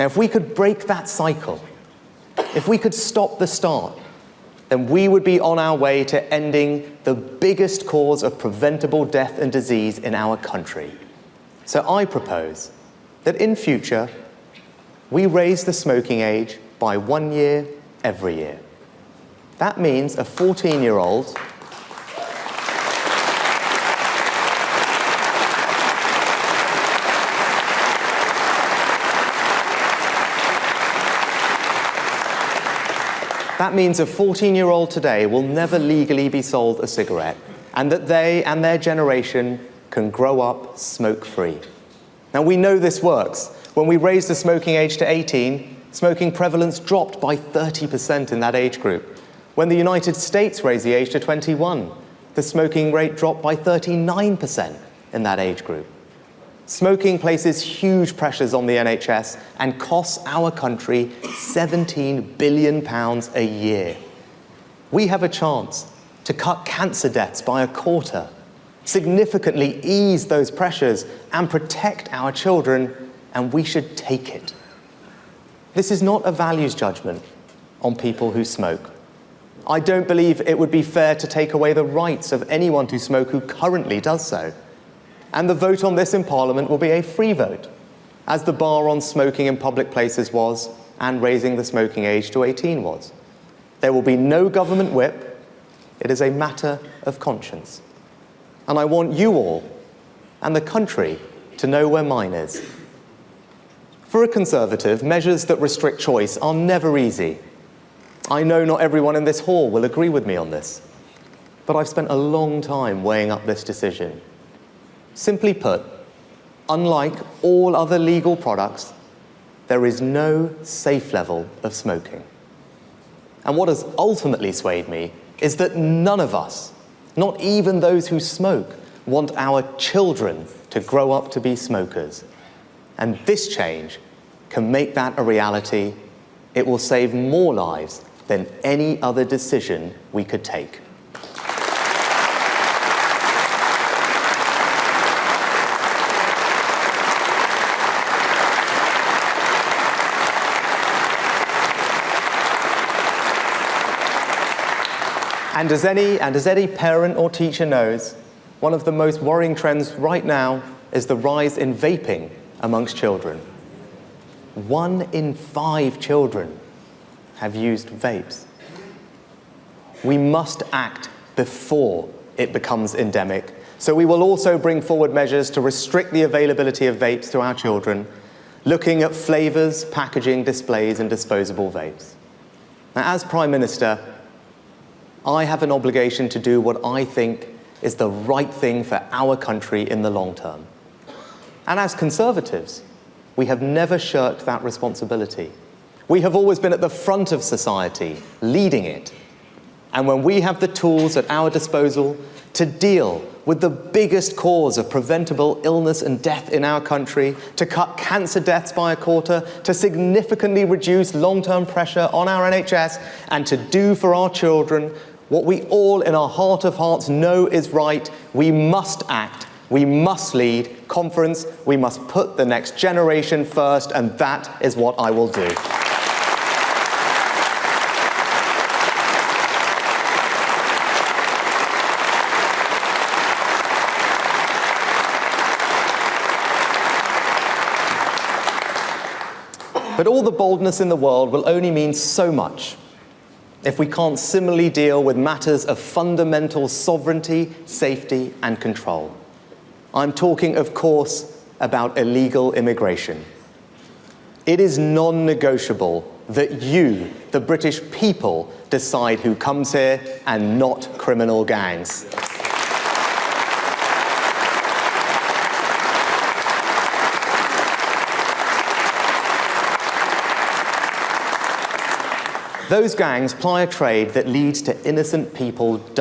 Now, if we could break that cycle, if we could stop the start, then we would be on our way to ending the biggest cause of preventable death and disease in our country. So I propose that in future, we raise the smoking age by 1 year every year. That means a 14-year-old That means a 14-year-old today will never legally be sold a cigarette, and that they and their generation can grow up smoke-free. Now, we know this works. When we raised the smoking age to 18, smoking prevalence dropped by 30% in that age group. When the United States raised the age to 21, the smoking rate dropped by 39% in that age group. Smoking places huge pressures on the NHS and costs our country £17 billion a year. We have a chance to cut cancer deaths by a quarter, significantly ease those pressures and protect our children, and we should take it. This is not a values judgment on people who smoke. I don't believe it would be fair to take away the rights of anyone to smoke who currently does so. And the vote on this in Parliament will be a free vote, as the bar on smoking in public places was, and raising the smoking age to 18 was. There will be no government whip. It is a matter of conscience. And I want you all, and the country, to know where mine is. For a Conservative, measures that restrict choice are never easy. I know not everyone in this hall will agree with me on this, but I've spent a long time weighing up this decision. Simply put, unlike all other legal products, there is no safe level of smoking. And what has ultimately swayed me is that none of us, not even those who smoke, want our children to grow up to be smokers. And this change can make that a reality. It will save more lives than any other decision we could take. And as any parent or teacher knows, one of the most worrying trends right now is the rise in vaping amongst children. 1 in 5 children have used vapes. We must act before it becomes endemic. So we will also bring forward measures to restrict the availability of vapes to our children, looking at flavours, packaging, displays, and disposable vapes. Now, as Prime Minister, I have an obligation to do what I think is the right thing for our country in the long term. And as Conservatives, we have never shirked that responsibility. We have always been at the front of society, leading it. And when we have the tools at our disposal to deal with the biggest cause of preventable illness and death in our country, to cut cancer deaths by a quarter, to significantly reduce long-term pressure on our NHS, and to do for our children what we all in our heart of hearts know is right, we must act, we must lead. Conference, we must put the next generation first, and that is what I will do. But all the boldness in the world will only mean so much if we can't similarly deal with matters of fundamental sovereignty, safety, and control. I'm talking, of course, about illegal immigration. It is non-negotiable that you, the British people, decide who comes here, and not criminal gangs. Those gangs ply a trade that leads to innocent people dying.